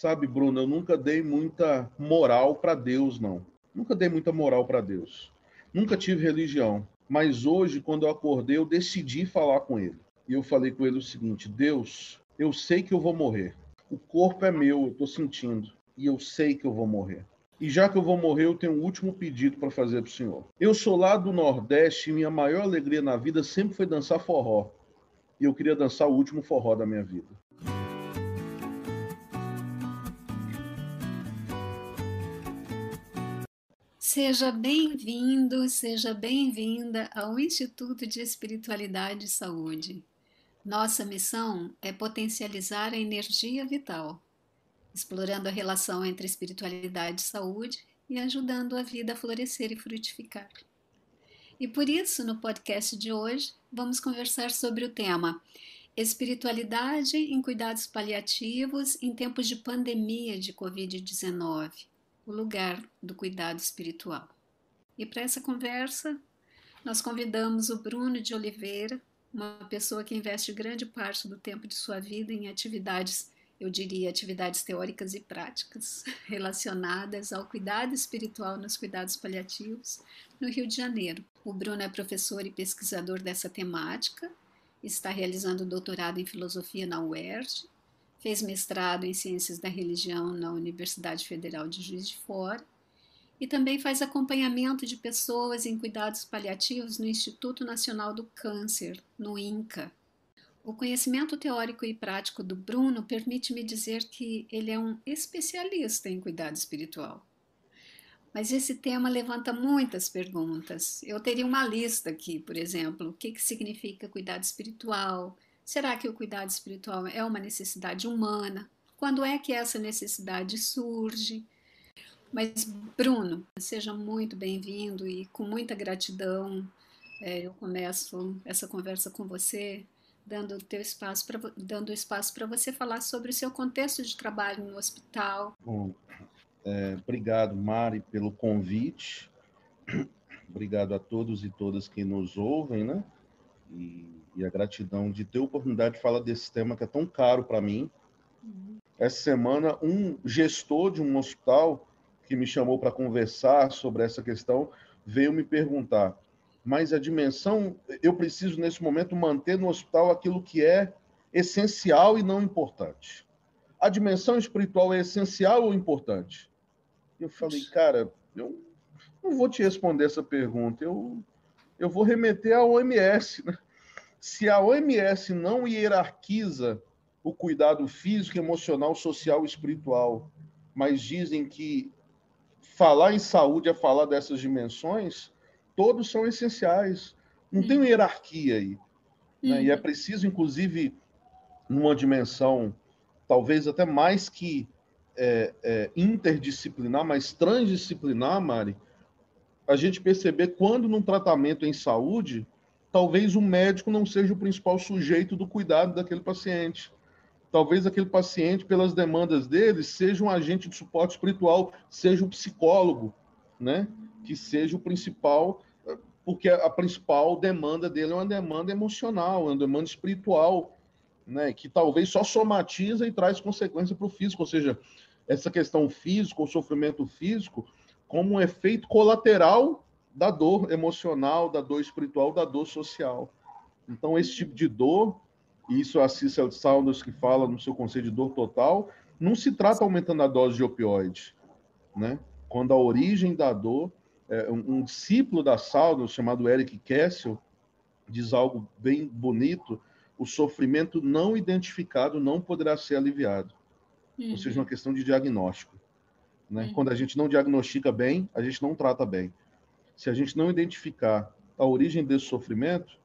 Sabe, Bruno, eu nunca dei muita moral para Deus, não. Nunca dei muita moral para Deus. Nunca tive religião. Mas hoje, quando eu acordei, eu decidi falar com ele. E eu falei com ele o seguinte: Deus, eu sei que eu vou morrer. O corpo é meu, eu estou sentindo. E eu sei que eu vou morrer. E já que eu vou morrer, eu tenho um último pedido para fazer para o senhor. Eu sou lá do Nordeste e minha maior alegria na vida sempre foi dançar forró. E eu queria dançar o último forró da minha vida. Seja bem-vindo, seja bem-vinda ao Instituto de Espiritualidade e Saúde. Nossa missão é potencializar a energia vital, explorando a relação entre espiritualidade e saúde e ajudando a vida a florescer e frutificar. E por isso, no podcast de hoje, vamos conversar sobre o tema Espiritualidade em cuidados paliativos em tempos de pandemia de Covid-19, o lugar do cuidado espiritual. E para essa conversa, nós convidamos o Bruno de Oliveira, uma pessoa que investe grande parte do tempo de sua vida em atividades, eu diria, atividades teóricas e práticas relacionadas ao cuidado espiritual nos cuidados paliativos no Rio de Janeiro. O Bruno é professor e pesquisador dessa temática, está realizando doutorado em filosofia na UERJ, fez mestrado em ciências da religião na Universidade Federal de Juiz de Fora e também faz acompanhamento de pessoas em cuidados paliativos no Instituto Nacional do Câncer, no INCA. O conhecimento teórico e prático do Bruno permite-me dizer que ele é um especialista em cuidado espiritual. Mas esse tema levanta muitas perguntas. Eu teria uma lista aqui, por exemplo, o que significa cuidado espiritual? Será que o cuidado espiritual é uma necessidade humana? Quando é que essa necessidade surge? Mas, Bruno, seja muito bem-vindo e com muita gratidão, eu começo essa conversa com você, dando espaço para você falar sobre o seu contexto de trabalho no hospital. Bom, obrigado, Mari, pelo convite. Obrigado a todos e todas que nos ouvem, né? E a gratidão de ter a oportunidade de falar desse tema que é tão caro para mim. Essa semana, um gestor de um hospital que me chamou para conversar sobre essa questão veio me perguntar: mas a dimensão, eu preciso nesse momento manter no hospital aquilo que é essencial e não importante. A dimensão espiritual é essencial ou importante? Eu falei, cara, eu não vou te responder essa pergunta, eu vou remeter à OMS, né? Se a OMS não hierarquiza o cuidado físico, emocional, social e espiritual, mas dizem que falar em saúde é falar dessas dimensões, todos são essenciais. Não tem hierarquia aí. Né? E é preciso, inclusive, numa dimensão talvez até mais que interdisciplinar, mas transdisciplinar, Mari, a gente perceber quando num tratamento em saúde, talvez o médico não seja o principal sujeito do cuidado daquele paciente. Talvez aquele paciente, pelas demandas dele, seja um agente de suporte espiritual, seja o psicólogo, né? Que seja o principal, porque a principal demanda dele é uma demanda emocional, é uma demanda espiritual, né? Que talvez só somatiza e traz consequência para o físico, ou seja, essa questão física, o sofrimento físico, como um efeito colateral da dor emocional, da dor espiritual, da dor social. Então, esse tipo de dor, e isso a Cecil Saunders que fala no seu conceito de dor total, não se trata aumentando a dose de opioide, né? Quando a origem da dor, um discípulo da Saunders, chamado Eric Kessel, diz algo bem bonito: o sofrimento não identificado não poderá ser aliviado. Ou seja, uma questão de diagnóstico. Né? Quando a gente não diagnostica bem, a gente não trata bem. Se a gente não identificar a origem desse sofrimento,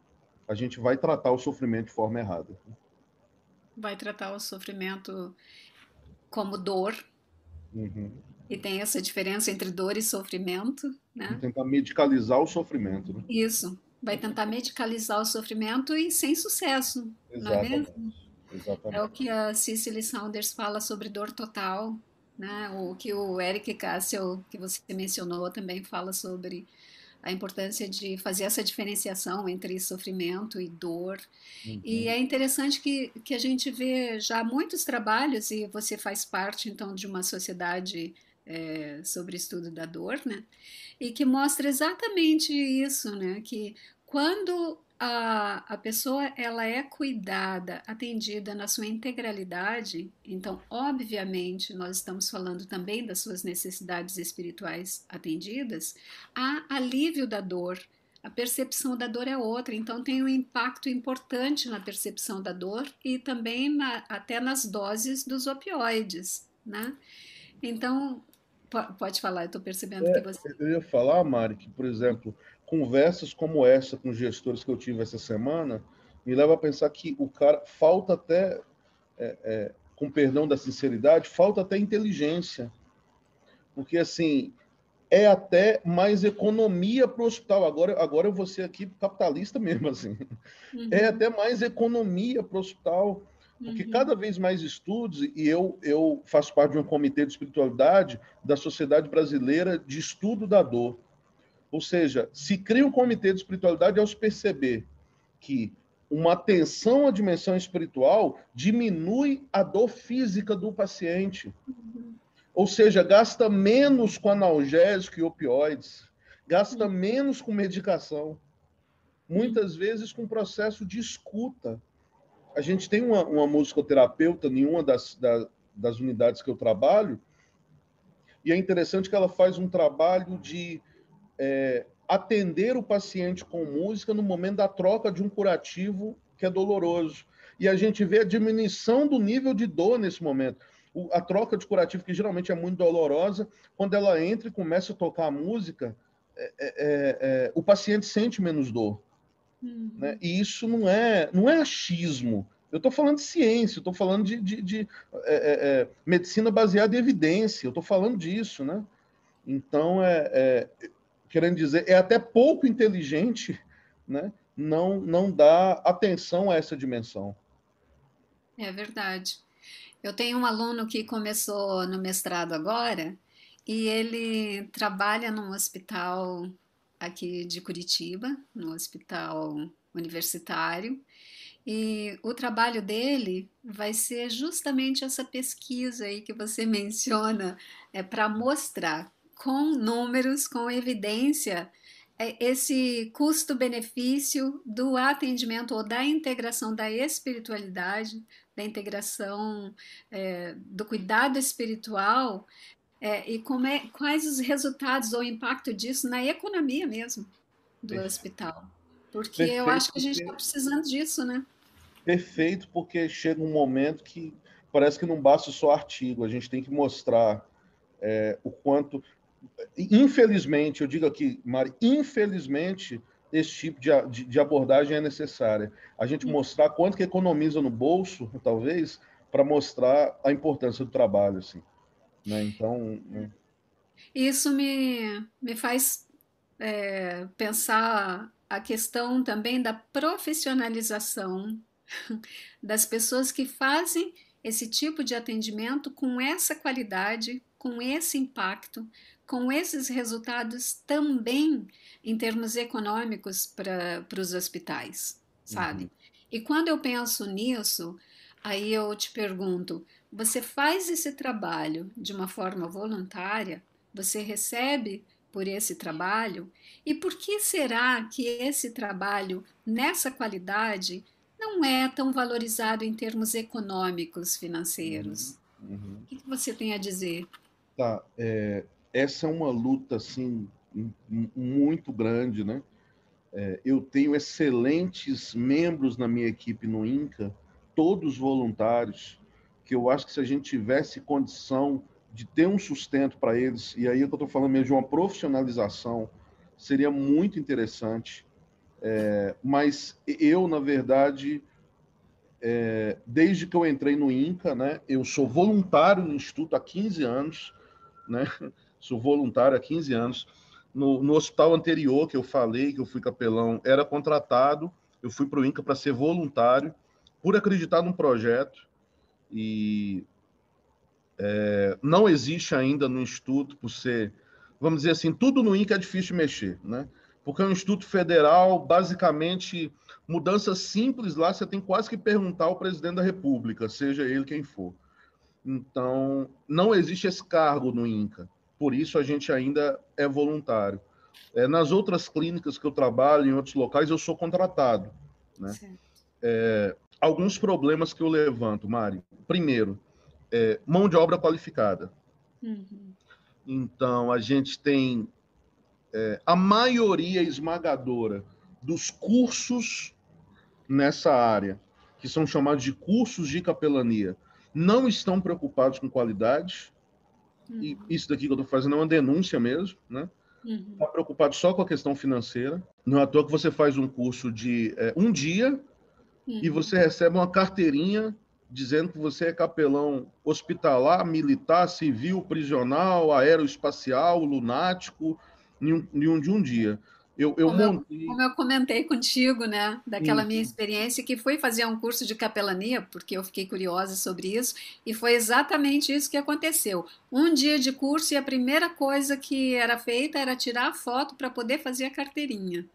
a gente vai tratar o sofrimento de forma errada. Vai tratar o sofrimento como dor, e tem essa diferença entre dor e sofrimento, Vamos né? tentar medicalizar o sofrimento. Né? Isso, vai tentar medicalizar o sofrimento e sem sucesso, não é mesmo? Exatamente. É o Exatamente. que a Cicely Saunders fala sobre dor total, né? O que o Eric Cassel, que você mencionou, também fala sobre a importância de fazer essa diferenciação entre sofrimento e dor. E Uhum. é interessante que a gente vê já muitos trabalhos, e você faz parte, então, de uma sociedade sobre estudo da dor, né? E que mostra exatamente isso, né? Que quando a pessoa ela é cuidada, atendida na sua integralidade, então, obviamente, nós estamos falando também das suas necessidades espirituais atendidas, há alívio da dor. A percepção da dor é outra, então tem um impacto importante na percepção da dor e também até nas doses dos opioides, né? Então, pode falar, eu estou percebendo que você. Eu ia falar, Mari, que, por exemplo, conversas como essa com gestores que eu tive essa semana me leva a pensar que o cara falta até, com perdão da sinceridade, falta até inteligência, porque assim é até mais economia para o hospital. Agora eu vou ser aqui capitalista mesmo, assim. É Uhum, até mais economia para o hospital, porque uhum, cada vez mais estudos, e eu faço parte de um comitê de espiritualidade da Sociedade Brasileira de Estudo da Dor. Ou seja, se cria um comitê de espiritualidade ao se perceber que uma atenção à dimensão espiritual diminui a dor física do paciente. uhum, Ou seja, gasta menos com analgésico e opioides, gasta uhum, menos com medicação, uhum, muitas vezes com processo de escuta. A gente tem uma musicoterapeuta em uma das unidades que eu trabalho, e é interessante que ela faz um trabalho de atender o paciente com música no momento da troca de um curativo que é doloroso. E a gente vê a diminuição do nível de dor nesse momento. A troca de curativo, que geralmente é muito dolorosa, quando ela entra e começa a tocar a música, o paciente sente menos dor. Né? uhum. E isso não é achismo. Eu estou falando de ciência, eu estou falando de medicina baseada em evidência, eu estou falando disso. Né? Então, querendo dizer, é até pouco inteligente, né? Não dá atenção a essa dimensão. É verdade. Eu tenho um aluno que começou no mestrado agora e ele trabalha num hospital aqui de Curitiba, no hospital universitário, e o trabalho dele vai ser justamente essa pesquisa aí que você menciona, para mostrar com números, com evidência, esse custo-benefício do atendimento ou da integração da espiritualidade, da integração do cuidado espiritual, e quais os resultados ou impacto disso na economia mesmo do hospital. Porque eu Perfeito, acho que a gente está precisando disso, né? perfeito, porque chega um momento que parece que não basta só artigo, a gente tem que mostrar o quanto. Infelizmente, eu digo aqui, Mari, infelizmente, esse tipo de abordagem é necessária. A gente mostrar quanto que economiza no bolso, talvez, para mostrar a importância do trabalho. Assim, né? Então, Isso me faz pensar a questão também da profissionalização das pessoas que fazem esse tipo de atendimento com essa qualidade, com esse impacto, com esses resultados também em termos econômicos para os hospitais, uhum. sabe? E quando eu penso nisso, aí eu te pergunto: você faz esse trabalho de uma forma voluntária? Você recebe por esse trabalho? E por que será que esse trabalho nessa qualidade não é tão valorizado em termos econômicos, Uhum, financeiros? uhum. O que você tem a dizer? Tá, essa é uma luta assim muito grande, né? Eu tenho excelentes membros na minha equipe no INCA, todos voluntários, que eu acho que se a gente tivesse condição de ter um sustento para eles, e aí eu estou falando mesmo de uma profissionalização, seria muito interessante. Mas eu, na verdade, desde que eu entrei no INCA, né, eu sou voluntário no Instituto há 15 anos, né? Sou voluntário há 15 anos. No hospital anterior que eu falei, que eu fui capelão, era contratado. Eu fui para o INCA para ser voluntário, por acreditar num projeto. E não existe ainda no Instituto, por ser, vamos dizer assim, tudo no INCA é difícil de mexer, né? Porque é um instituto federal, basicamente, mudanças simples lá, você tem quase que perguntar ao presidente da República, seja ele quem for. Então, não existe esse cargo no INCA, por isso a gente ainda é voluntário. Nas outras clínicas que eu trabalho, em outros locais, eu sou contratado, né? Alguns problemas que eu levanto, Mari. Primeiro, mão de obra qualificada. Uhum. Então, a gente tem a maioria esmagadora dos cursos nessa área, que são chamados de cursos de capelania, não estão preocupados com qualidade, e isso daqui que eu estou fazendo é uma denúncia mesmo, né? Está preocupado só com a questão financeira. Não é à toa que você faz um curso de um dia e você recebe uma carteirinha dizendo que você é capelão hospitalar, militar, civil, prisional, aeroespacial, lunático, de um dia. Eu montei. Como eu comentei contigo, né, daquela minha Isso. experiência, que fui fazer um curso de capelania, porque eu fiquei curiosa sobre isso, e foi exatamente isso que aconteceu. Um dia de curso e a primeira coisa que era feita era tirar a foto para poder fazer a carteirinha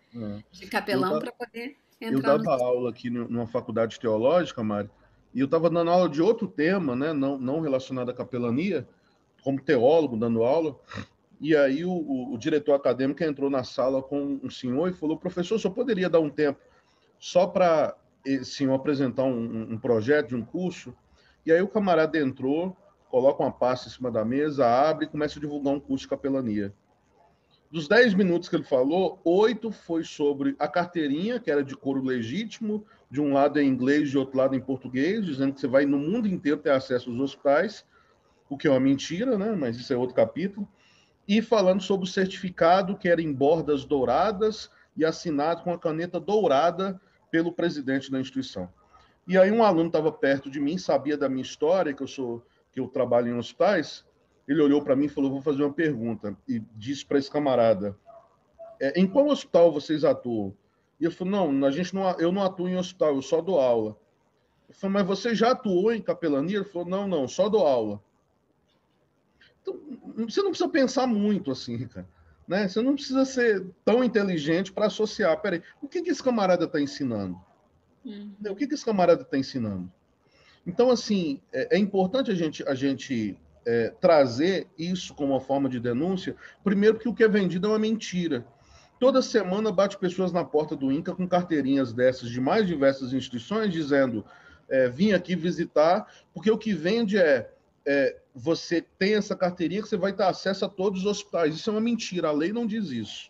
de Eu, capelão para poder eu entrar no. dava aula aqui numa faculdade teológica, Mari, e eu estava dando aula de outro tema, né, não relacionado à capelania, como teólogo dando aula. E aí o diretor acadêmico entrou na sala com um senhor e falou: professor, só poderia dar um tempo só para esse senhor apresentar um projeto de um curso? E aí o camarada entrou, coloca uma pasta em cima da mesa, abre e começa a divulgar um curso de capelania. Dos 10 minutos que ele falou, 8 foi sobre a carteirinha, que era de coro legítimo, de um lado em inglês, de outro lado em português, dizendo que você vai no mundo inteiro ter acesso aos hospitais, o que é uma mentira, né? Mas isso é outro capítulo. E falando sobre o certificado, que era em bordas douradas e assinado com a caneta dourada pelo presidente da instituição. E aí um aluno estava perto de mim, sabia da minha história, que eu trabalho em hospitais. Ele olhou para mim e falou: vou fazer uma pergunta. E disse para esse camarada: em qual hospital vocês atuam? E eu falei: não, eu não atuo em hospital, eu só dou aula. Eu falei: mas você já atuou em capelania? Ele falou: não, não, só dou aula. Então, você não precisa pensar muito assim, cara. Né? Você não precisa ser tão inteligente para associar. Peraí, o que esse camarada está ensinando? O que esse camarada está ensinando? Então, assim, é importante a gente trazer isso como uma forma de denúncia, primeiro porque o que é vendido é uma mentira. Toda semana bate pessoas na porta do INCA com carteirinhas dessas de mais diversas instituições, dizendo: vim aqui visitar, porque o que vende você tem essa carteirinha que você vai ter acesso a todos os hospitais. Isso é uma mentira, a lei não diz isso.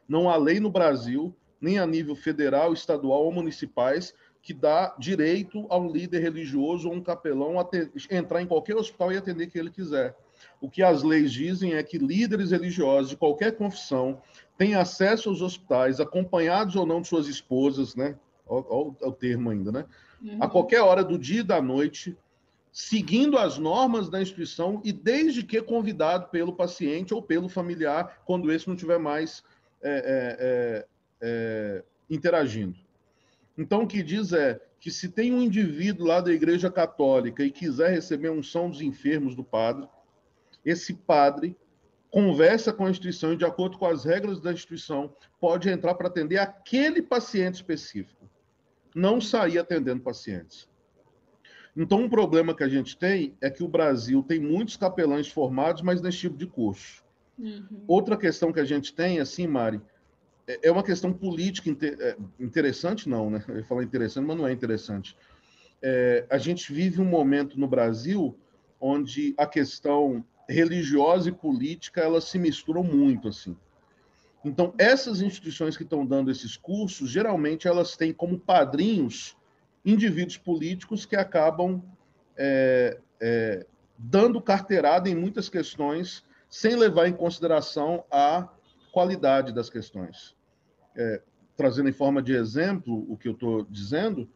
Não há lei no Brasil, nem a nível federal, estadual ou municipais, que dá direito a um líder religioso ou um capelão a entrar em qualquer hospital e atender quem ele quiser. O que as leis dizem é que líderes religiosos de qualquer confissão têm acesso aos hospitais, acompanhados ou não de suas esposas, né? Olha o termo ainda, né? A qualquer hora do dia e da noite, seguindo as normas da instituição e desde que convidado pelo paciente ou pelo familiar, quando esse não estiver mais interagindo. Então, o que diz é que se tem um indivíduo lá da Igreja Católica e quiser receber a unção dos enfermos do padre, esse padre conversa com a instituição e, de acordo com as regras da instituição, pode entrar para atender aquele paciente específico, não sair atendendo pacientes. Então, um problema que a gente tem é que o Brasil tem muitos capelães formados, mas nesse tipo de curso. Outra questão que a gente tem, assim, Mari, é uma questão política interessante, não, né? Eu ia falar interessante, mas não é interessante. A gente vive um momento no Brasil onde a questão religiosa e política elas se misturam muito, assim. Então, essas instituições que estão dando esses cursos, geralmente elas têm como padrinhos indivíduos políticos que acabam dando carteirada em muitas questões sem levar em consideração a qualidade das questões. Trazendo em forma de exemplo o que eu estou dizendo,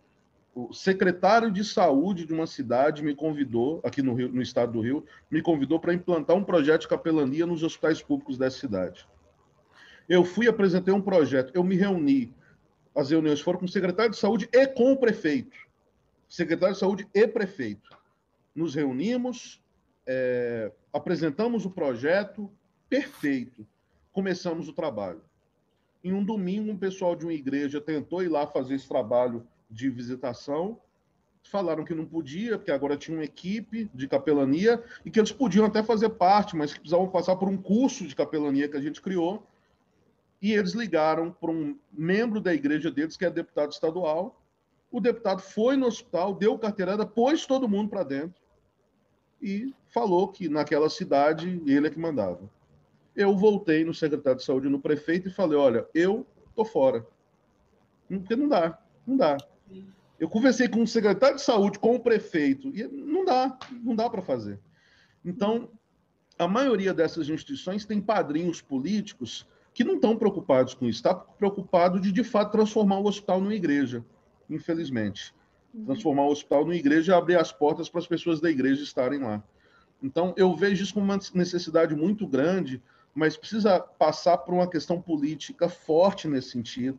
o secretário de saúde de uma cidade me convidou, aqui no Rio, no estado do Rio, me convidou para implantar um projeto de capelania nos hospitais públicos dessa cidade. Eu fui, apresentei um projeto, eu me reuni, as reuniões foram com o secretário de saúde e com o prefeito. Secretário de saúde e prefeito. Nos reunimos, apresentamos o projeto, perfeito. Começamos o trabalho. Em um domingo, um pessoal de uma igreja tentou ir lá fazer esse trabalho de visitação, falaram que não podia, porque agora tinha uma equipe de capelania e que eles podiam até fazer parte, mas que precisavam passar por um curso de capelania que a gente criou. E eles ligaram para um membro da igreja deles, que é deputado estadual. O deputado foi no hospital, deu carteirada, pôs todo mundo para dentro e falou que naquela cidade ele é que mandava. Eu voltei no secretário de saúde, no prefeito, e falei, olha, eu tô fora. Porque não dá, não dá. Eu conversei com o secretário de saúde, com o prefeito, e não dá para fazer. Então, a maioria dessas instituições tem padrinhos políticos que não estão preocupados com isso, está preocupado de fato, transformar o hospital numa igreja, infelizmente. Transformar o hospital numa igreja e abrir as portas para as pessoas da igreja estarem lá. Então, eu vejo isso como uma necessidade muito grande, mas precisa passar por uma questão política forte nesse sentido,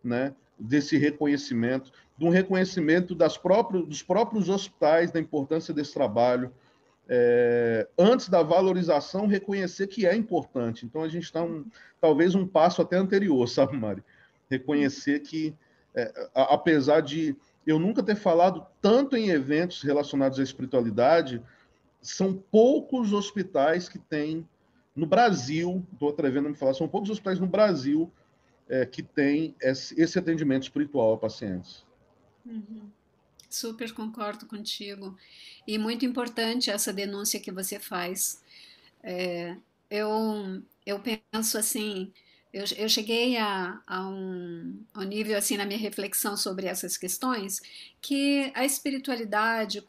né? Desse reconhecimento, de um reconhecimento dos próprios hospitais, da importância desse trabalho, antes da valorização, reconhecer que é importante. Então, a gente está talvez um passo até anterior, sabe, Mari? Reconhecer que, apesar de eu nunca ter falado tanto em eventos relacionados à espiritualidade, são poucos hospitais que têm, no Brasil, estou atrevendo a me falar, são poucos hospitais no Brasil que têm esse atendimento espiritual a pacientes. Uhum. Super concordo contigo. E muito importante essa denúncia que você faz. É, eu penso assim, eu cheguei a um nível assim na minha reflexão sobre essas questões, que a espiritualidade,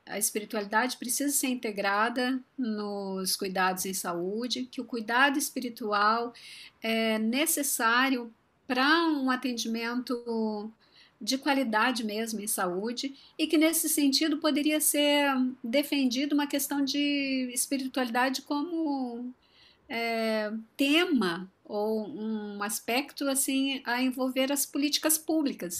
a espiritualidade precisa ser integrada nos cuidados em saúde, que o cuidado espiritual é necessário para um atendimento de qualidade mesmo em saúde, e que nesse sentido poderia ser defendido uma questão de espiritualidade como tema ou um aspecto assim a envolver as políticas públicas.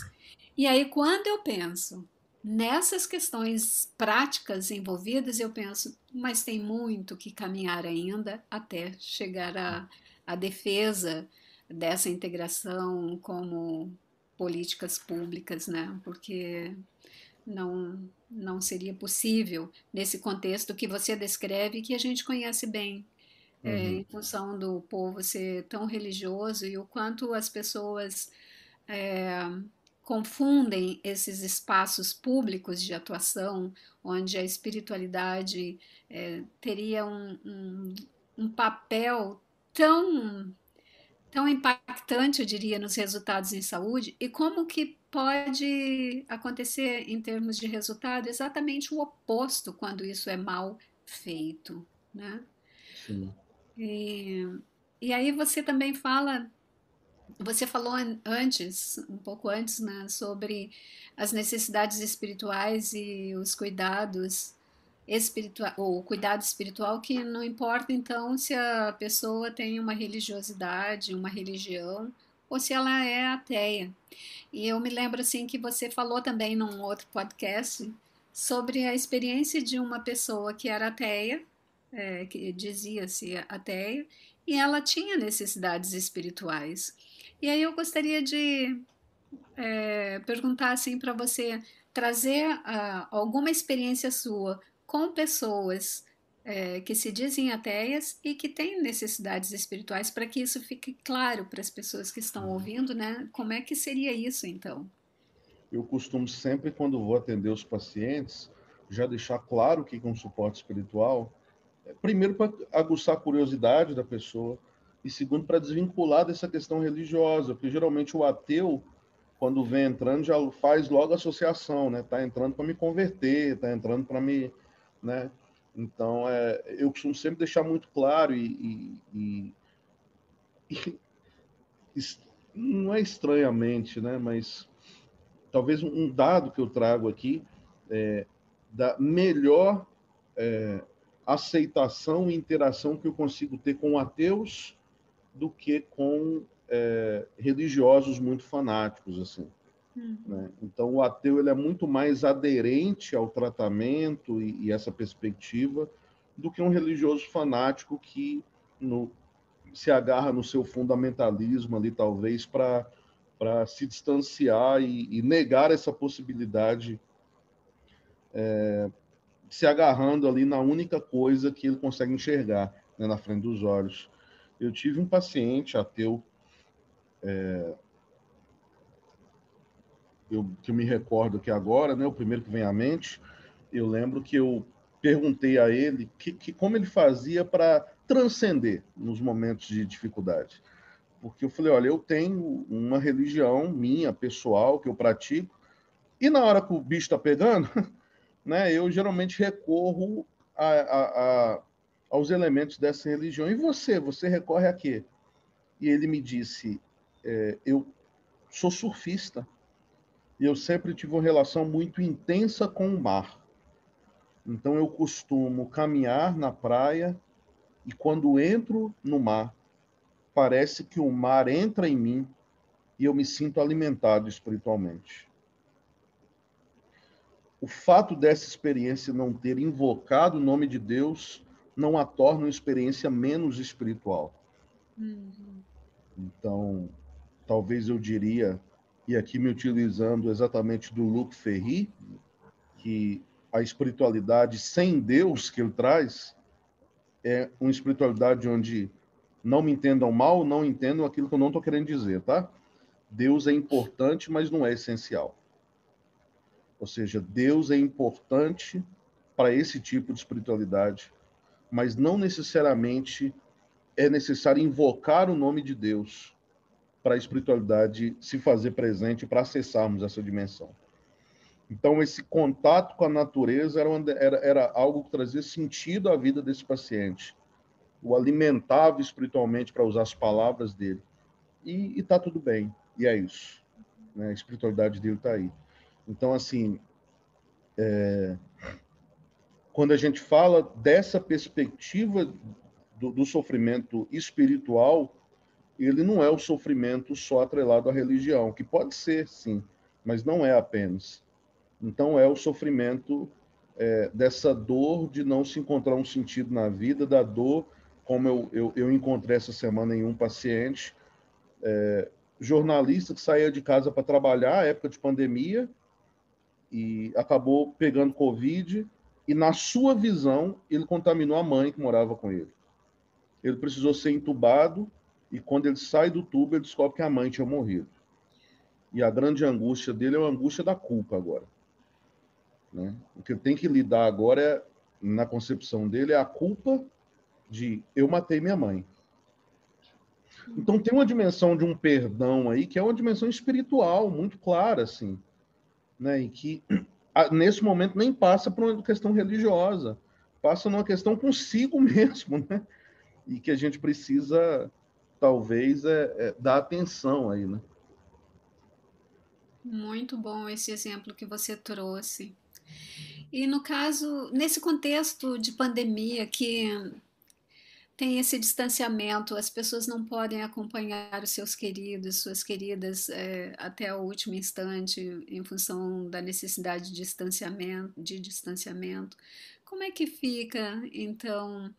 E aí quando eu penso nessas questões práticas envolvidas, eu penso, mas tem muito que caminhar ainda até chegar à defesa dessa integração como políticas públicas, né? Porque não seria possível nesse contexto que você descreve e que a gente conhece bem, em função do povo ser tão religioso e o quanto as pessoas é, confundem esses espaços públicos de atuação, onde a espiritualidade teria um papel tão impactante, eu diria, nos resultados em saúde, e como que pode acontecer em termos de resultado exatamente o oposto quando isso é mal feito, né? Sim. E, e aí você falou antes, um pouco antes, né, sobre as necessidades espirituais e os cuidados espiritual, ou o cuidado espiritual, que não importa então se a pessoa tem uma religiosidade, uma religião, ou se ela é ateia. E eu me lembro assim que você falou também num outro podcast sobre a experiência de uma pessoa que era ateia, que dizia-se ateia, e ela tinha necessidades espirituais. E aí eu gostaria de perguntar assim para você trazer alguma experiência sua com pessoas que se dizem ateias e que têm necessidades espirituais, para que isso fique claro para as pessoas que estão ouvindo, né? Como é que seria isso então? Eu costumo sempre, quando vou atender os pacientes, já deixar claro o que é um suporte espiritual. Primeiro, para aguçar a curiosidade da pessoa, e segundo, para desvincular dessa questão religiosa, porque geralmente o ateu, quando vem entrando, já faz logo associação, né? Está entrando para me converter, está entrando para me, né? Então, eu costumo sempre deixar muito claro e não é estranhamente, né? Mas talvez um dado que eu trago aqui da melhor aceitação e interação que eu consigo ter com ateus do que com religiosos muito fanáticos, assim. Uhum. Né? Então, o ateu ele é muito mais aderente ao tratamento e essa perspectiva do que um religioso fanático que, se agarra no seu fundamentalismo ali, talvez, para se distanciar e negar essa possibilidade, se agarrando ali na única coisa que ele consegue enxergar, né, na frente dos olhos. Eu tive um paciente ateu, que eu me recordo aqui agora, né, o primeiro que vem à mente. Eu lembro que eu perguntei a ele como ele fazia para transcender nos momentos de dificuldade. Porque eu falei, olha, eu tenho uma religião minha, pessoal, que eu pratico, e na hora que o bicho está pegando, né, eu geralmente recorro aos elementos dessa religião. E você recorre a quê? E ele me disse, eu sou surfista, e eu sempre tive uma relação muito intensa com o mar. Então eu costumo caminhar na praia e quando entro no mar, parece que o mar entra em mim e eu me sinto alimentado espiritualmente. O fato dessa experiência não ter invocado o nome de Deus não a torna uma experiência menos espiritual. Uhum. Então, talvez eu diria, e aqui me utilizando exatamente do Luc Ferry, que a espiritualidade sem Deus que ele traz é uma espiritualidade onde não me entendam mal, não entendam aquilo que eu não estou querendo dizer, tá? Deus é importante, mas não é essencial. Ou seja, Deus é importante para esse tipo de espiritualidade, mas não necessariamente é necessário invocar o nome de Deus para a espiritualidade se fazer presente, para acessarmos essa dimensão. Então, esse contato com a natureza era algo que trazia sentido à vida desse paciente. O alimentava espiritualmente, para usar as palavras dele. E está tudo bem. E é isso. Né? A espiritualidade dele está aí. Então, assim, quando a gente fala dessa perspectiva do sofrimento espiritual, ele não é o sofrimento só atrelado à religião, que pode ser, sim, mas não é apenas. Então, é o sofrimento dessa dor de não se encontrar um sentido na vida, da dor, como eu encontrei essa semana em um paciente, jornalista que saía de casa para trabalhar, época de pandemia, e acabou pegando Covid, e na sua visão, ele contaminou a mãe que morava com ele. Ele precisou ser entubado, e quando ele sai do tubo, ele descobre que a mãe tinha morrido. E a grande angústia dele é a angústia da culpa agora. Né? O que ele tem que lidar agora, na concepção dele, é a culpa de eu matei minha mãe. Então tem uma dimensão de um perdão aí, que é uma dimensão espiritual, muito clara, assim, né? E que nesse momento nem passa por uma questão religiosa, passa numa questão consigo mesmo, né? E que a gente precisa, talvez, dar atenção aí, né? Muito bom esse exemplo que você trouxe. E no caso, nesse contexto de pandemia que tem esse distanciamento, as pessoas não podem acompanhar os seus queridos, suas queridas, até o último instante, em função da necessidade de distanciamento. Como é que fica, então,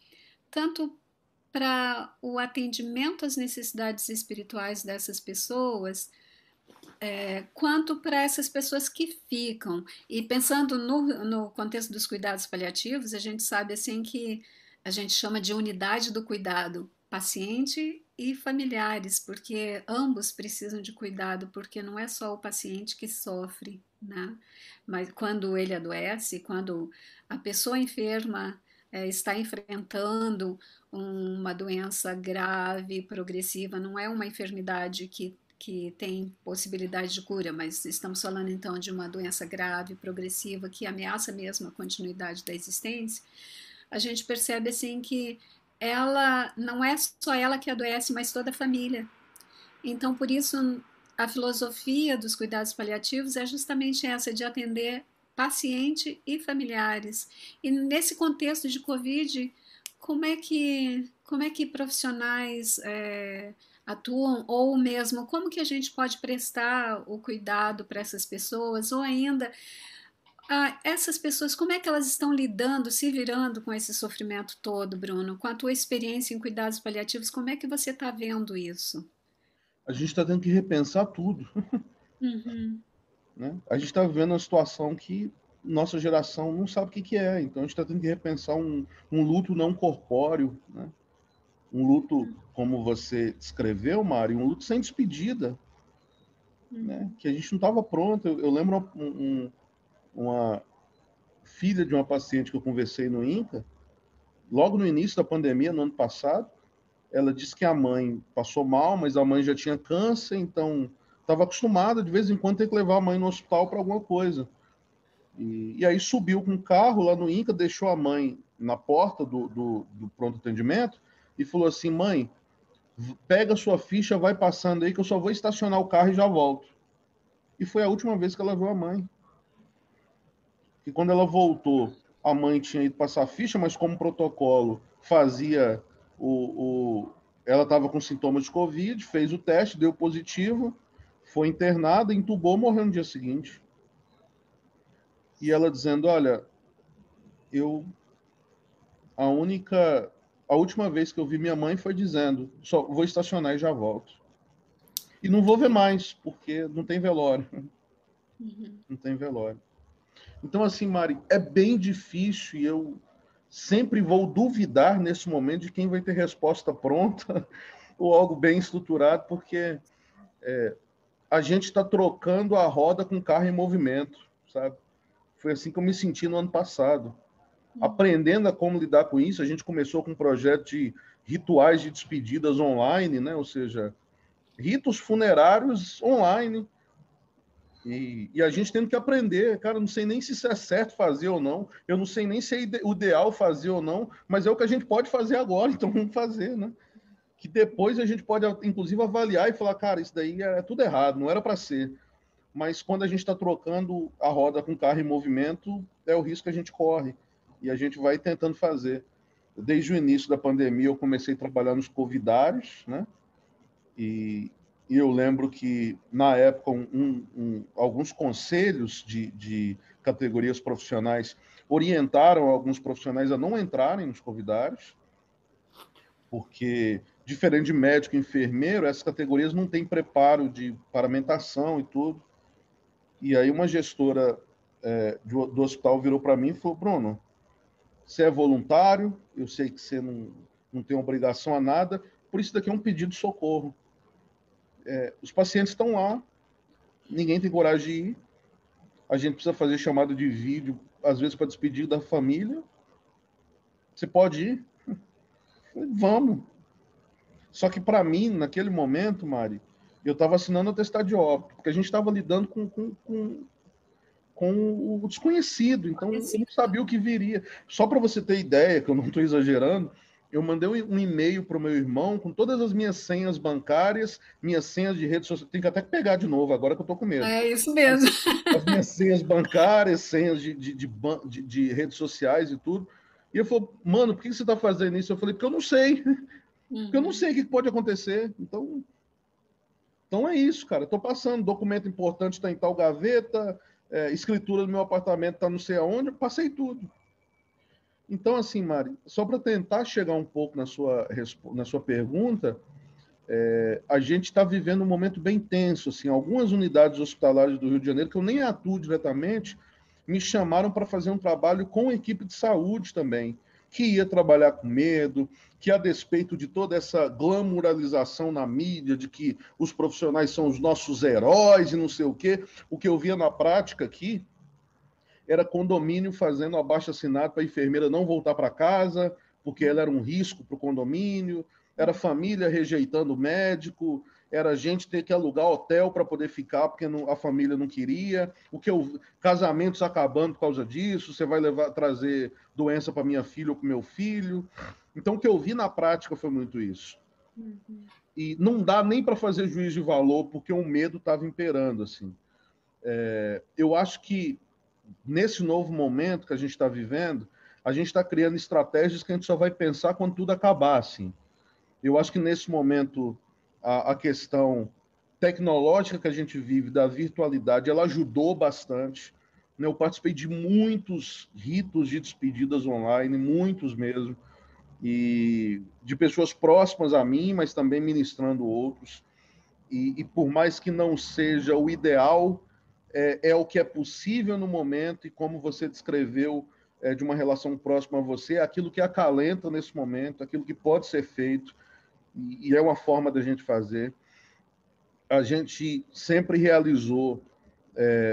tanto para o atendimento às necessidades espirituais dessas pessoas, quanto para essas pessoas que ficam? E pensando no contexto dos cuidados paliativos, a gente sabe assim que a gente chama de unidade do cuidado, paciente e familiares, porque ambos precisam de cuidado, porque não é só o paciente que sofre, né? Mas quando ele adoece, quando a pessoa enferma está enfrentando uma doença grave, progressiva, não é uma enfermidade que tem possibilidade de cura, mas estamos falando então de uma doença grave, progressiva, que ameaça mesmo a continuidade da existência. A gente percebe assim que ela não é só ela que adoece, mas toda a família. Então, por isso, a filosofia dos cuidados paliativos é justamente essa, de atender paciente e familiares. E nesse contexto de Covid, como é que profissionais atuam, ou mesmo como que a gente pode prestar o cuidado para essas pessoas, ou ainda Essas pessoas, como é que elas estão lidando, se virando com esse sofrimento todo, Bruno? Com a tua experiência em cuidados paliativos, como é que você está vendo isso? A gente está tendo que repensar tudo, Uhum, né? A gente está vivendo uma situação que nossa geração não sabe o que que é, então a gente está tendo que repensar um luto não corpóreo, né? Um luto, como você descreveu, Mari, um luto sem despedida, né? uhum, Que a gente não estava pronto. Eu lembro uma filha de uma paciente que eu conversei no INCA, logo no início da pandemia, no ano passado, ela disse que a mãe passou mal, mas a mãe já tinha câncer, então estava acostumada de vez em quando ter que levar a mãe no hospital para alguma coisa. E aí subiu com o carro lá no INCA, deixou a mãe na porta do pronto atendimento e falou assim: mãe, pega sua ficha, vai passando aí que eu só vou estacionar o carro e já volto. E foi a última vez que ela viu a mãe. E quando ela voltou, a mãe tinha ido passar a ficha, mas como protocolo fazia ela estava com sintomas de Covid, fez o teste, deu positivo, foi internada, entubou, morreu no dia seguinte. E ela dizendo: olha, eu a única a última vez que eu vi minha mãe foi dizendo: só vou estacionar e já volto. E não vou ver que- mais, porque não tem velório. uhum. Não tem velório. Então, assim, Mari, é bem difícil e eu sempre vou duvidar nesse momento de quem vai ter resposta pronta ou algo bem estruturado, porque a gente está trocando a roda com o carro em movimento, sabe? Foi assim que eu me senti no ano passado. Uhum. Aprendendo a como lidar com isso, a gente começou com um projeto de rituais de despedidas online, né? Ou seja, ritos funerários online. E a gente tendo que aprender, cara, eu não sei nem se isso é certo fazer ou não, eu não sei nem se é o ideal fazer ou não, mas é o que a gente pode fazer agora, então vamos fazer, né? Que depois a gente pode, inclusive, avaliar e falar, cara, isso daí é tudo errado, não era para ser. Mas quando a gente está trocando a roda com o carro em movimento, é o risco que a gente corre. E a gente vai tentando fazer. Desde o início da pandemia, eu comecei a trabalhar nos covidários, né? E, e eu lembro que, na época, alguns conselhos de categorias profissionais orientaram alguns profissionais a não entrarem nos covidários, porque, diferente de médico e enfermeiro, essas categorias não têm preparo de paramentação e tudo. E aí uma gestora do hospital virou para mim e falou: Bruno, você é voluntário, eu sei que você não tem obrigação a nada, por isso daqui é um pedido de socorro. Os pacientes estão lá, ninguém tem coragem de ir, a gente precisa fazer chamada de vídeo, às vezes para despedir da família. Você pode ir? Falei, vamos. Só que para mim, naquele momento, Mari, eu estava assinando o atestado de óbito, porque a gente estava lidando com o desconhecido, então eu não sabia o que viria. Só para você ter ideia, que eu não estou exagerando, eu mandei um e-mail para o meu irmão com todas as minhas senhas bancárias, minhas senhas de rede social. Tem que até pegar de novo, agora que eu estou com medo. É isso mesmo. As minhas senhas bancárias, senhas de redes sociais e tudo. E eu falei, mano, por que você está fazendo isso? Eu falei, porque eu não sei. Porque eu não Uhum. sei o que pode acontecer. Então é isso, cara. Estou passando, documento importante está em tal gaveta, escritura do meu apartamento está não sei aonde, eu passei tudo. Então, assim, Mari, só para tentar chegar um pouco na sua pergunta, a gente está vivendo um momento bem tenso. Assim, algumas unidades hospitalares do Rio de Janeiro, que eu nem atuo diretamente, me chamaram para fazer um trabalho com a equipe de saúde também, que ia trabalhar com medo, que a despeito de toda essa glamuralização na mídia, de que os profissionais são os nossos heróis e não sei o que eu via na prática aqui era condomínio fazendo abaixo-assinado para a enfermeira não voltar para casa, porque ela era um risco para o condomínio, era família rejeitando o médico, era gente ter que alugar hotel para poder ficar porque a família não queria, casamentos acabando por causa disso, você vai trazer doença para minha filha ou para meu filho. Então, o que eu vi na prática foi muito isso. Uhum. E não dá nem para fazer juízo de valor, porque o medo estava imperando. Assim. Eu acho que nesse novo momento que a gente está vivendo, a gente está criando estratégias que a gente só vai pensar quando tudo acabar, assim. Eu acho que nesse momento a questão tecnológica que a gente vive, da virtualidade, ela ajudou bastante. né? Eu participei de muitos ritos de despedidas online, muitos mesmo, e de pessoas próximas a mim, mas também ministrando outros. E por mais que não seja o ideal, é o que é possível no momento, e como você descreveu, de uma relação próxima a você, é aquilo que acalenta nesse momento, aquilo que pode ser feito, e é uma forma da gente fazer. A gente sempre realizou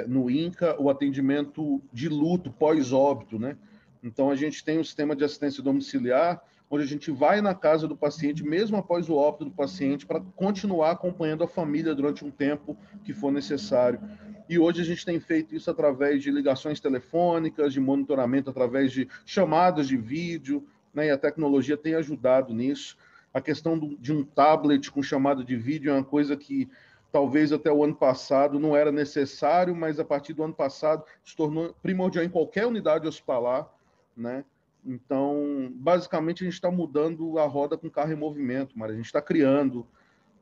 no INCA o atendimento de luto pós-óbito, né? Então, a gente tem um sistema de assistência domiciliar, onde a gente vai na casa do paciente, mesmo após o óbito do paciente, para continuar acompanhando a família durante um tempo que for necessário. E hoje a gente tem feito isso através de ligações telefônicas, de monitoramento através de chamadas de vídeo, né? E a tecnologia tem ajudado nisso. A questão de um tablet com chamada de vídeo é uma coisa que talvez até o ano passado não era necessário, mas a partir do ano passado se tornou primordial em qualquer unidade hospitalar, né? Então, basicamente, a gente está mudando a roda com o carro em movimento, mas a gente está criando.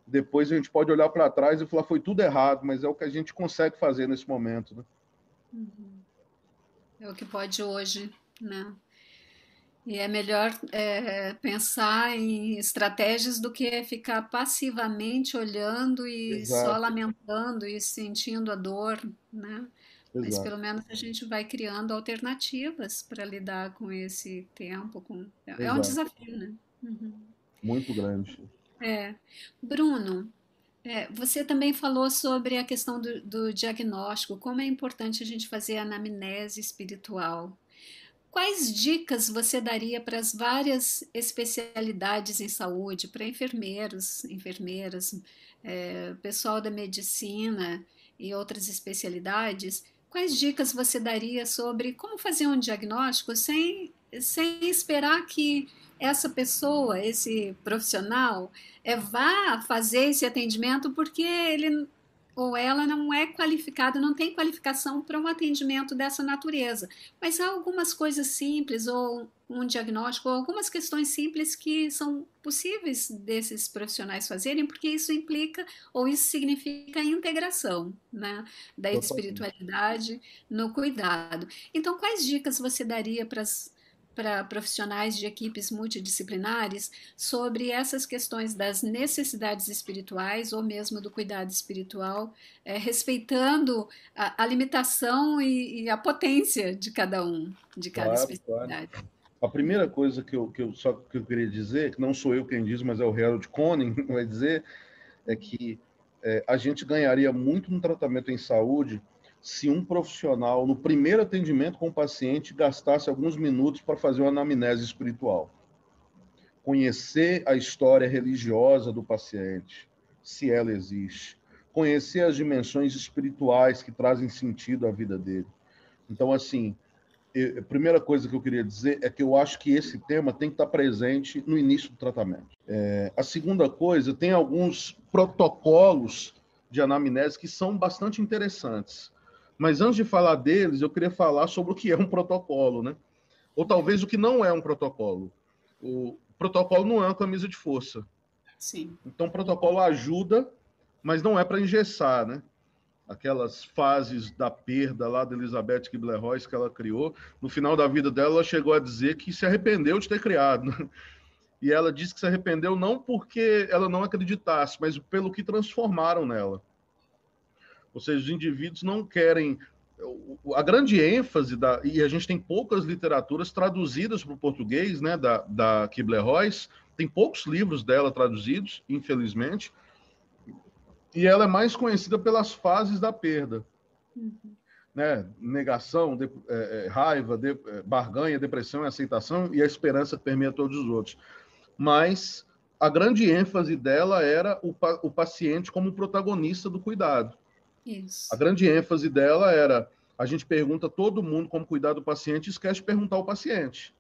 Depois a gente pode olhar para trás e falar foi tudo errado, mas é o que a gente consegue fazer nesse momento, né? Uhum. É o que pode hoje, né? E é melhor pensar em estratégias do que ficar passivamente olhando e só Exato, lamentando e sentindo a dor, né? Mas exato, pelo menos a gente vai criando alternativas para lidar com esse tempo. É um exato. desafio, né? Uhum. Muito grande. É. Bruno, você também falou sobre a questão do diagnóstico, como é importante a gente fazer a anamnese espiritual. Quais dicas você daria para as várias especialidades em saúde, para enfermeiros, enfermeiras, pessoal da medicina e outras especialidades? Quais dicas você daria sobre como fazer um diagnóstico sem esperar que essa pessoa, esse profissional, vá fazer esse atendimento porque ele ou ela não é qualificada, não tem qualificação para um atendimento dessa natureza. Mas há algumas coisas simples, ou um diagnóstico, ou algumas questões simples que são possíveis desses profissionais fazerem, porque isso implica, ou isso significa a integração, né, da Totalmente. espiritualidade no cuidado. Então, quais dicas você daria para profissionais de equipes multidisciplinares sobre essas questões das necessidades espirituais ou mesmo do cuidado espiritual, respeitando a limitação e a potência de cada um, de cada Claro, claro. especialidade? A primeira coisa que eu queria dizer, que não sou eu quem diz, mas é o Harold Koning, vai dizer, é que a gente ganharia muito no tratamento em saúde se um profissional, no primeiro atendimento com o paciente, gastasse alguns minutos para fazer uma anamnese espiritual. Conhecer a história religiosa do paciente, se ela existe. Conhecer as dimensões espirituais que trazem sentido à vida dele. Então, assim, a primeira coisa que eu queria dizer é que eu acho que esse tema tem que estar presente no início do tratamento. A segunda coisa, tem alguns protocolos de anamnese que são bastante interessantes. Mas antes de falar deles, eu queria falar sobre o que é um protocolo, né? Ou talvez o que não é um protocolo. O protocolo não é uma camisa de força. Sim. Então, o protocolo ajuda, mas não é para engessar, né? Aquelas fases da perda lá da Elizabeth Kubler-Ross que ela criou, no final da vida dela, ela chegou a dizer que se arrependeu de ter criado. Né? E ela disse que se arrependeu não porque ela não acreditasse, mas pelo que transformaram nela. Ou seja, os indivíduos não querem... A grande ênfase, e a gente tem poucas literaturas traduzidas para o português, né, da Kubler-Ross, tem poucos livros dela traduzidos, infelizmente, e ela é mais conhecida pelas fases da perda. Uhum. Né? Negação, raiva, barganha, depressão e aceitação, e a esperança que permeia todos os outros. Mas a grande ênfase dela era o paciente como protagonista do cuidado. A Isso. grande ênfase dela era: a gente pergunta a todo mundo como cuidar do paciente e esquece de perguntar ao paciente.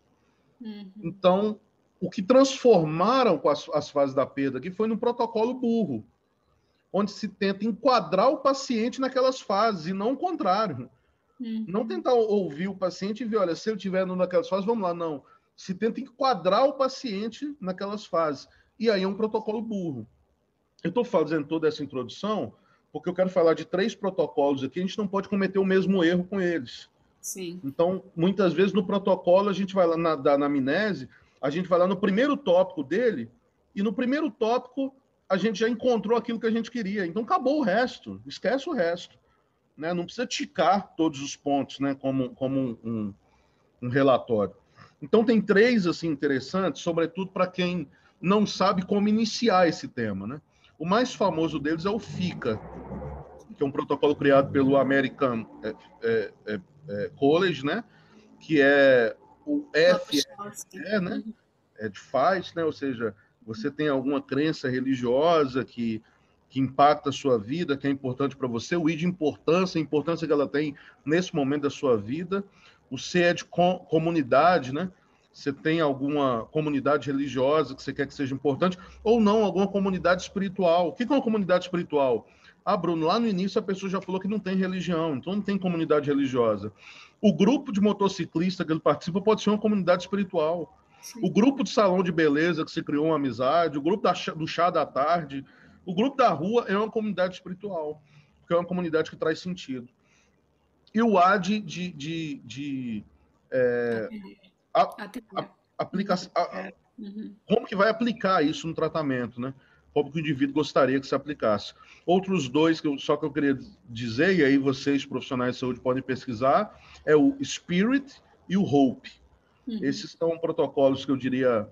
Uhum. Então, o que transformaram com as fases da perda aqui foi no protocolo burro, onde se tenta enquadrar o paciente naquelas fases e não o contrário. Não Uhum. tentar ouvir o paciente e ver, olha, se ele estiver naquelas fases, vamos lá. Não. Se tenta enquadrar o paciente naquelas fases. E aí é um protocolo burro. Eu estou fazendo toda essa introdução porque eu quero falar de 3 protocolos aqui. A gente não pode cometer o mesmo erro com eles. Sim. Então, muitas vezes no protocolo, a gente vai lá da anamnese, a gente vai lá no primeiro tópico dele, e no primeiro tópico a gente já encontrou aquilo que a gente queria. Então, acabou o resto, esquece o resto. Né? Não precisa ticar todos os pontos, né? como um relatório. Então, tem três assim interessantes, sobretudo para quem não sabe como iniciar esse tema. Né? O mais famoso deles é o FICA, que é um protocolo criado pelo American College, né? Que é o F, né? Uhum. É de faz, né? Ou seja, você tem alguma crença religiosa que impacta a sua vida, que é importante para você, o I de importância, a importância que ela tem nesse momento da sua vida. O C é de comunidade, né? Você tem alguma comunidade religiosa que você quer que seja importante, ou não, alguma comunidade espiritual. O que é uma comunidade espiritual? Ah, Bruno, lá no início a pessoa já falou que não tem religião, então não tem comunidade religiosa. O grupo de motociclista que ele participa pode ser uma comunidade espiritual. O Sim. grupo de salão de beleza que se criou uma amizade, o grupo do chá da tarde, o grupo da rua é uma comunidade espiritual, porque é uma comunidade que traz sentido. E o A de a, a, Atender. aplica, Uhum. Uhum. como que vai aplicar isso no tratamento, né? Como que o indivíduo gostaria que se aplicasse. Outros dois que eu queria dizer, e aí vocês, profissionais de saúde, podem pesquisar, é o Spirit e o Hope. Uhum. Esses são protocolos que eu diria,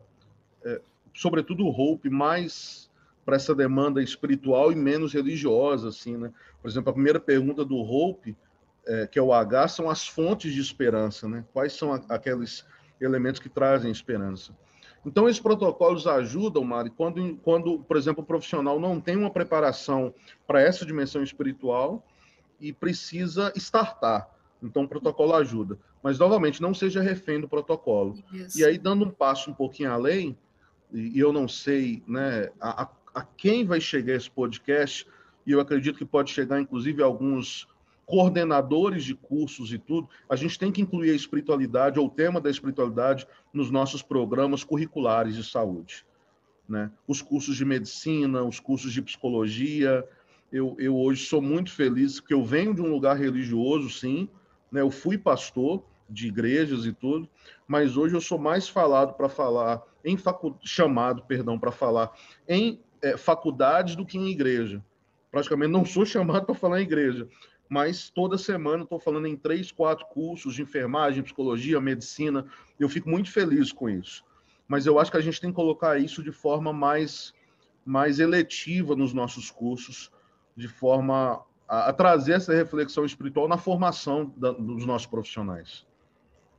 sobretudo o Hope, mais para essa demanda espiritual e menos religiosa, assim, né? Por exemplo, a primeira pergunta do Hope, que é o H, são as fontes de esperança, né? Quais são aqueles elementos que trazem esperança? Então, esses protocolos ajudam, Mari, quando, por exemplo, o profissional não tem uma preparação para essa dimensão espiritual e precisa startar. Então, o protocolo ajuda. Mas, novamente, não seja refém do protocolo. E Isso. aí, dando um passo um pouquinho além, e eu não sei, né, a quem vai chegar esse podcast, e eu acredito que pode chegar, inclusive, a alguns coordenadores de cursos e tudo, a gente tem que incluir a espiritualidade ou o tema da espiritualidade nos nossos programas curriculares de saúde. Né? Os cursos de medicina, os cursos de psicologia. Eu hoje sou muito feliz porque eu venho de um lugar religioso, sim, né? Eu fui pastor de igrejas e tudo, mas hoje eu sou mais falado para falar chamado, perdão, para falar em faculdades do que em igreja. Praticamente não sou chamado para falar em igreja, mas toda semana estou falando em 3, 4 cursos de enfermagem, psicologia, medicina. Eu fico muito feliz com isso. Mas eu acho que a gente tem que colocar isso de forma mais eletiva nos nossos cursos, de forma a trazer essa reflexão espiritual na formação dos nossos profissionais.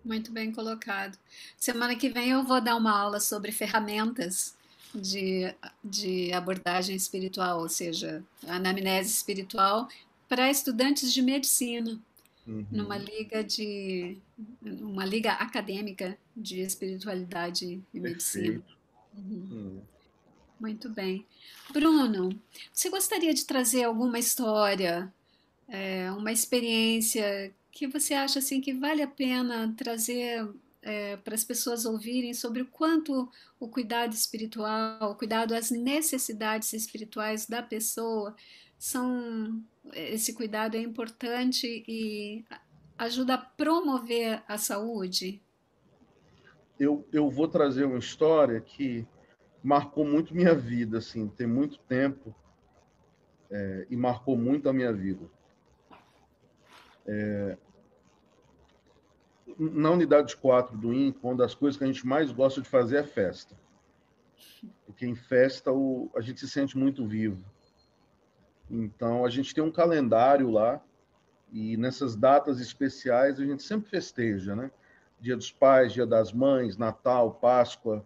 Muito bem colocado. Semana que vem eu vou dar uma aula sobre ferramentas de, de abordagem espiritual, ou seja, anamnese espiritual para estudantes de medicina, numa Uhum. liga uma liga acadêmica de espiritualidade e medicina. Perfeito. Uhum. Hum. Muito bem. Bruno, você gostaria de trazer alguma história, uma experiência que você acha assim que vale a pena trazer para as pessoas ouvirem sobre o quanto o cuidado espiritual, o cuidado às necessidades espirituais da pessoa esse cuidado é importante e ajuda a promover a saúde? Eu vou trazer uma história que marcou muito minha vida, assim, tem muito tempo, e marcou muito a minha vida. Na unidade 4 do INCO, uma das coisas que a gente mais gosta de fazer é festa. Porque em festa a gente se sente muito vivo. Então, a gente tem um calendário lá, e nessas datas especiais a gente sempre festeja, né? Dia dos Pais, Dia das Mães, Natal, Páscoa.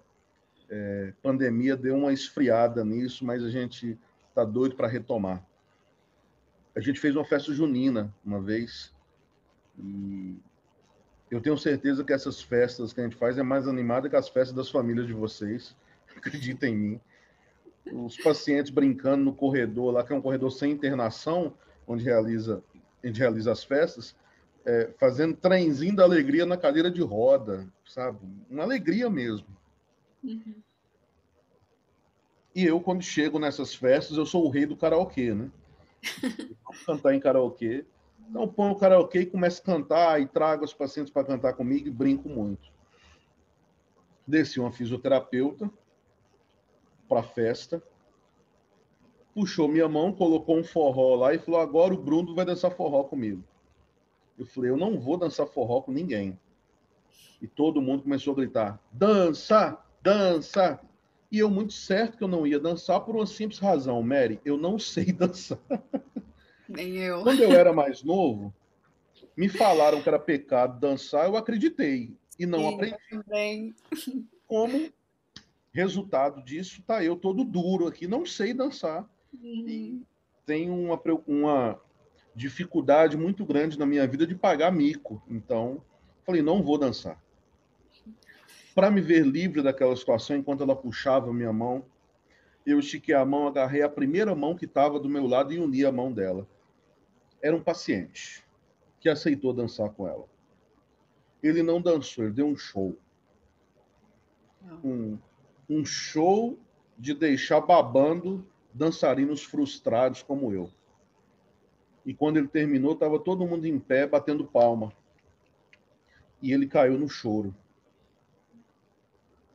Pandemia deu uma esfriada nisso, mas a gente está doido para retomar. A gente fez uma festa junina uma vez, e eu tenho certeza que essas festas que a gente faz é mais animada que as festas das famílias de vocês. Acredita em mim. Os pacientes brincando no corredor, lá que é um corredor sem internação, onde a gente realiza as festas, fazendo trenzinho da alegria na cadeira de roda, sabe? Uma alegria mesmo. Uhum. E eu, quando chego nessas festas, eu sou o rei do karaokê, né? Vamos cantar em karaokê. Então, põe o karaokê e começo a cantar, e trago os pacientes para cantar comigo e brinco muito. Desci uma fisioterapeuta para a festa, puxou minha mão, colocou um forró lá e falou: agora o Bruno vai dançar forró comigo. Eu falei: eu não vou dançar forró com ninguém. E todo mundo começou a gritar: dança, dança. E eu muito certo que eu não ia dançar por uma simples razão, Mary, eu não sei dançar. Nem eu. Quando eu era mais novo, me falaram que era pecado dançar, eu acreditei e não Sim, aprendi. eu também. Como resultado disso, tá eu todo duro aqui, não sei dançar. E Uhum. tenho uma dificuldade muito grande na minha vida de pagar mico. Então, falei, não vou dançar. Para me ver livre daquela situação, enquanto ela puxava minha mão, eu estiquei a mão, agarrei a primeira mão que estava do meu lado e uni a mão dela. Era um paciente que aceitou dançar com ela. Ele não dançou, ele deu um show. Um, um show de deixar babando dançarinos frustrados como eu. E quando ele terminou, estava todo mundo em pé, batendo palma. E ele caiu no choro.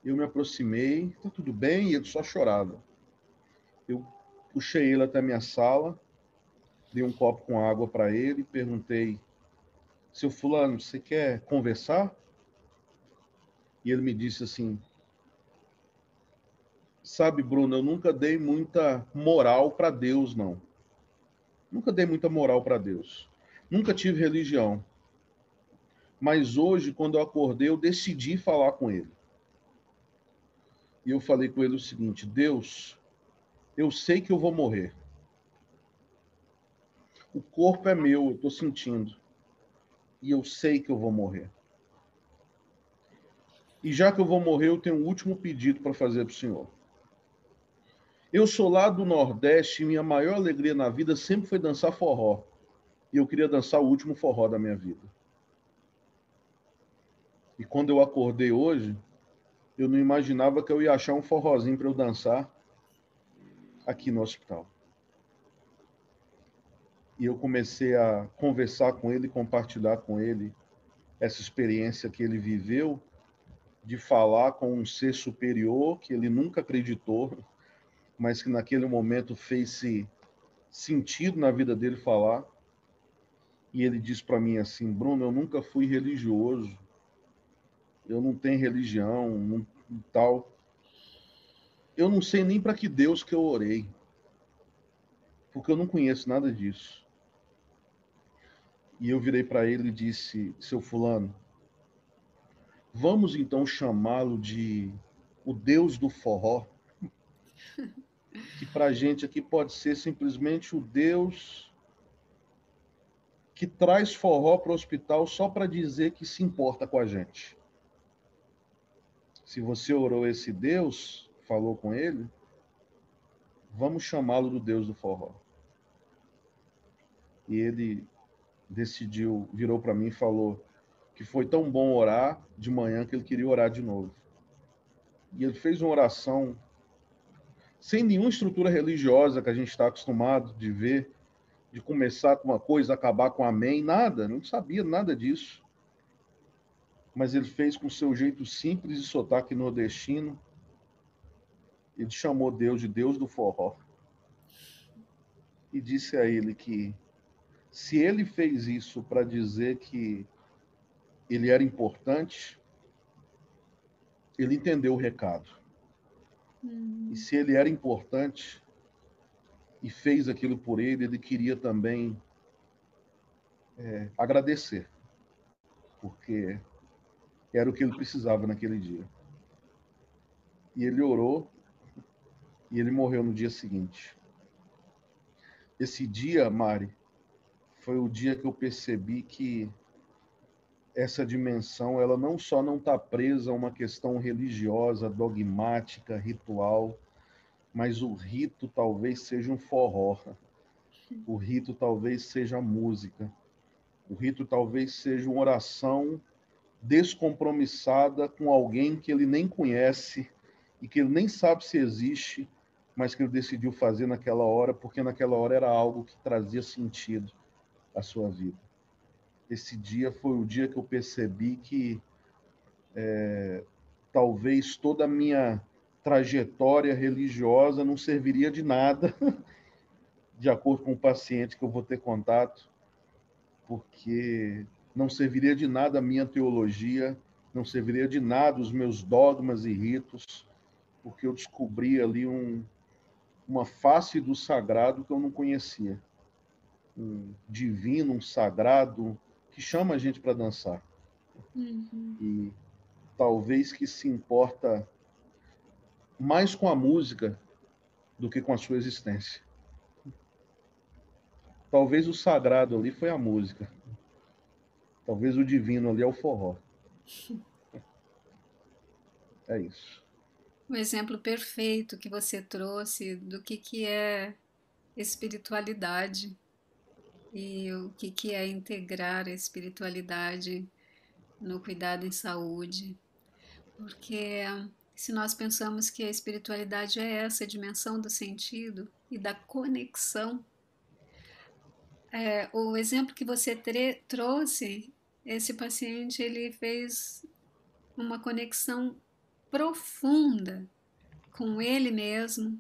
Eu me aproximei, tá tudo bem? E ele só chorava. Eu puxei ele até a minha sala, dei um copo com água para ele e perguntei: seu fulano, você quer conversar? E ele me disse assim: sabe, Bruno, eu nunca dei muita moral para Deus, não. Nunca dei muita moral para Deus. Nunca tive religião. Mas hoje, quando eu acordei, eu decidi falar com ele. E eu falei com ele o seguinte: Deus, eu sei que eu vou morrer. O corpo é meu, eu estou sentindo. E eu sei que eu vou morrer. E já que eu vou morrer, eu tenho um último pedido para fazer para o senhor. Eu sou lá do Nordeste e minha maior alegria na vida sempre foi dançar forró. E eu queria dançar o último forró da minha vida. E quando eu acordei hoje, eu não imaginava que eu ia achar um forrozinho para eu dançar aqui no hospital. E eu comecei a conversar com ele, compartilhar com ele essa experiência que ele viveu de falar com um ser superior que ele nunca acreditou, mas que naquele momento fez sentido na vida dele falar. E ele disse para mim assim: Bruno, eu nunca fui religioso, eu não tenho religião, não, tal. Eu não sei nem para que Deus que eu orei, porque eu não conheço nada disso. E eu virei para ele e disse: seu fulano, vamos então chamá-lo de o Deus do forró, que para a gente aqui pode ser simplesmente o Deus que traz forró para o hospital só para dizer que se importa com a gente. Se você orou esse Deus, falou com ele, vamos chamá-lo do Deus do forró. E ele decidiu, virou para mim e falou que foi tão bom orar de manhã que ele queria orar de novo. E ele fez uma oração sem nenhuma estrutura religiosa que a gente está acostumado de ver, de começar com uma coisa, acabar com amém, nada, não sabia nada disso. Mas ele fez com seu jeito simples e sotaque nordestino. Ele chamou Deus de Deus do forró. E disse a ele que se ele fez isso para dizer que ele era importante, ele entendeu o recado. E se ele era importante e fez aquilo por ele, ele queria também agradecer, porque era o que ele precisava naquele dia. E ele orou e ele morreu no dia seguinte. Esse dia, Mari, foi o dia que eu percebi que essa dimensão, ela não só não está presa a uma questão religiosa, dogmática, ritual, mas o rito talvez seja um forró, o rito talvez seja música, o rito talvez seja uma oração descompromissada com alguém que ele nem conhece e que ele nem sabe se existe, mas que ele decidiu fazer naquela hora, porque naquela hora era algo que trazia sentido a sua vida. Esse dia foi o dia que eu percebi que talvez toda a minha trajetória religiosa não serviria de nada, de acordo com o paciente que eu vou ter contato, porque não serviria de nada a minha teologia, não serviria de nada os meus dogmas e ritos, porque eu descobri ali uma face do sagrado que eu não conhecia. Um divino, um sagrado, que chama a gente para dançar. Uhum. E talvez que se importa mais com a música do que com a sua existência. Talvez o sagrado ali foi a música. Talvez o divino ali é o forró. É isso. O exemplo perfeito que você trouxe do que é espiritualidade e o que é integrar a espiritualidade no cuidado em saúde. Porque se nós pensamos que a espiritualidade é essa dimensão do sentido e da conexão, o exemplo que você trouxe, esse paciente ele fez uma conexão profunda com ele mesmo,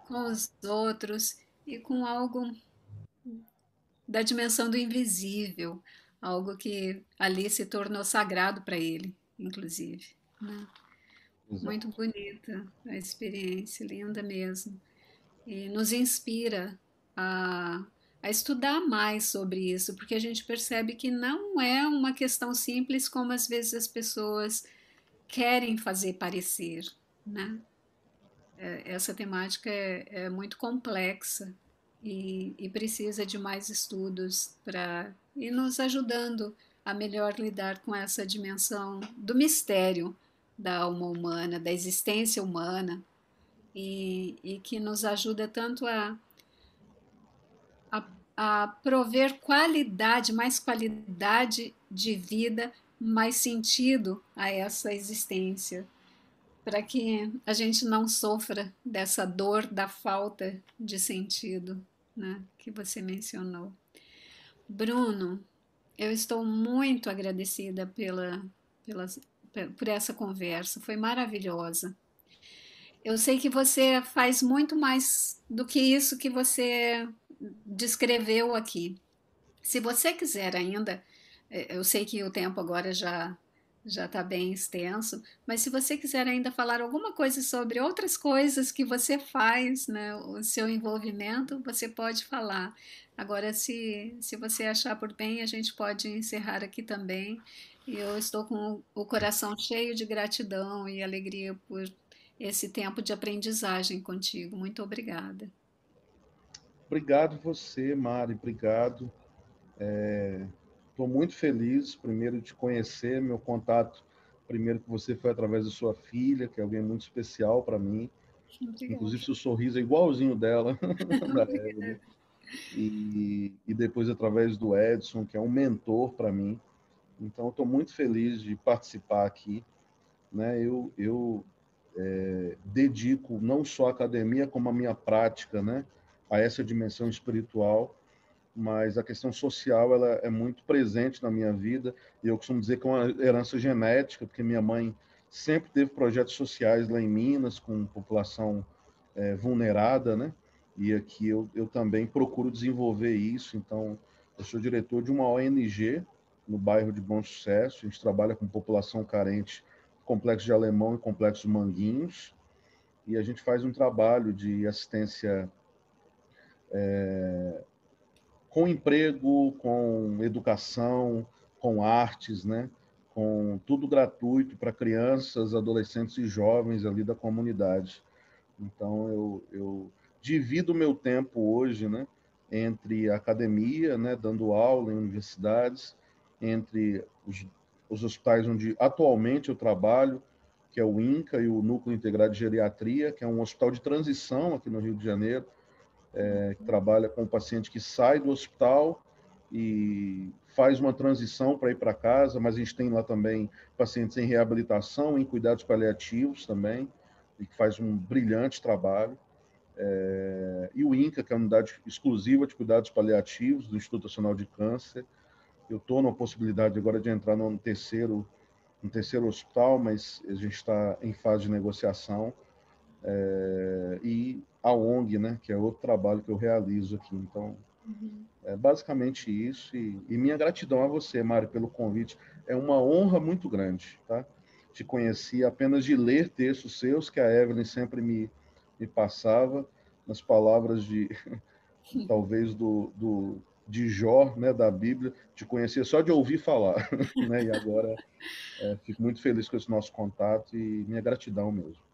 com os outros e com algo da dimensão do invisível, algo que ali se tornou sagrado para ele, inclusive, né? Muito Exato. bonita a experiência, linda mesmo. E nos inspira a, a estudar mais sobre isso, porque a gente percebe que não é uma questão simples como às vezes as pessoas querem fazer parecer, né? Essa temática é muito complexa e precisa de mais estudos para ir nos ajudando a melhor lidar com essa dimensão do mistério da alma humana, da existência humana, e que nos ajuda tanto a, a prover qualidade, mais qualidade de vida, mais sentido a essa existência, para que a gente não sofra dessa dor da falta de sentido, né, que você mencionou. Bruno, eu estou muito agradecida pela, por essa conversa, foi maravilhosa. Eu sei que você faz muito mais do que isso que você descreveu aqui. Se você quiser ainda, eu sei que o tempo agora já está bem extenso, mas se você quiser ainda falar alguma coisa sobre outras coisas que você faz, né, o seu envolvimento, você pode falar. Agora, se você achar por bem, a gente pode encerrar aqui também. E eu estou com o coração cheio de gratidão e alegria por esse tempo de aprendizagem contigo. Muito obrigada. Obrigado você, Mari, obrigado. Estou muito feliz, primeiro, de conhecer. Meu contato, primeiro, que você foi através da sua filha, que é alguém muito especial para mim. Obrigada. Inclusive, seu sorriso é igualzinho dela, da Evelyn. Obrigada. E depois através do Edson, que é um mentor para mim. Então, estou muito feliz de participar aqui. Né? Eu dedico não só a academia, como a minha prática, né, a essa dimensão espiritual, mas a questão social ela é muito presente na minha vida, e eu costumo dizer que é uma herança genética, porque minha mãe sempre teve projetos sociais lá em Minas, com população vulnerada, né? E aqui eu também procuro desenvolver isso. Então, eu sou diretor de uma ONG no bairro de Bom Sucesso. A gente trabalha com população carente, Complexo de Alemão e Complexo Manguinhos. E a gente faz um trabalho de assistência com emprego, com educação, com artes, né? Com tudo gratuito para crianças, adolescentes e jovens ali da comunidade. Então, eu divido o meu tempo hoje, né, entre a academia, né, dando aula em universidades, entre os hospitais onde atualmente eu trabalho, que é o INCA e o Núcleo Integrado de Geriatria, que é um hospital de transição aqui no Rio de Janeiro, que trabalha com o paciente que sai do hospital e faz uma transição para ir para casa, mas a gente tem lá também pacientes em reabilitação, em cuidados paliativos também, e que faz um brilhante trabalho. E o INCA, que é a Unidade Exclusiva de Cuidados Paliativos do Instituto Nacional de Câncer. Eu estou na possibilidade agora de entrar no terceiro hospital, mas a gente está em fase de negociação. E a ONG, né, que é outro trabalho que eu realizo aqui. Então, é basicamente isso. E minha gratidão a você, Mário, pelo convite. É uma honra muito grande, tá? Te conheci apenas de ler textos seus, que a Evelyn sempre me passava, nas palavras de, talvez, de Jó, né, da Bíblia. Te conhecia só de ouvir falar, né? E agora fico muito feliz com esse nosso contato e minha gratidão mesmo.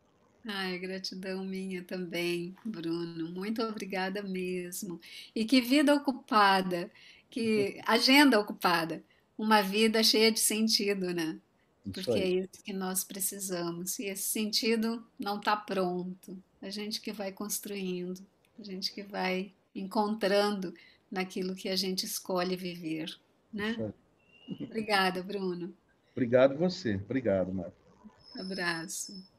Ai, gratidão minha também, Bruno. Muito obrigada mesmo. E que vida ocupada, que agenda ocupada, uma vida cheia de sentido, né? Isso Porque é aí. isso que nós precisamos. E esse sentido não está pronto. A gente que vai construindo, a gente que vai encontrando naquilo que a gente escolhe viver, Isso né? aí. Obrigada, Bruno. Obrigado você. Obrigado, Mário. Abraço.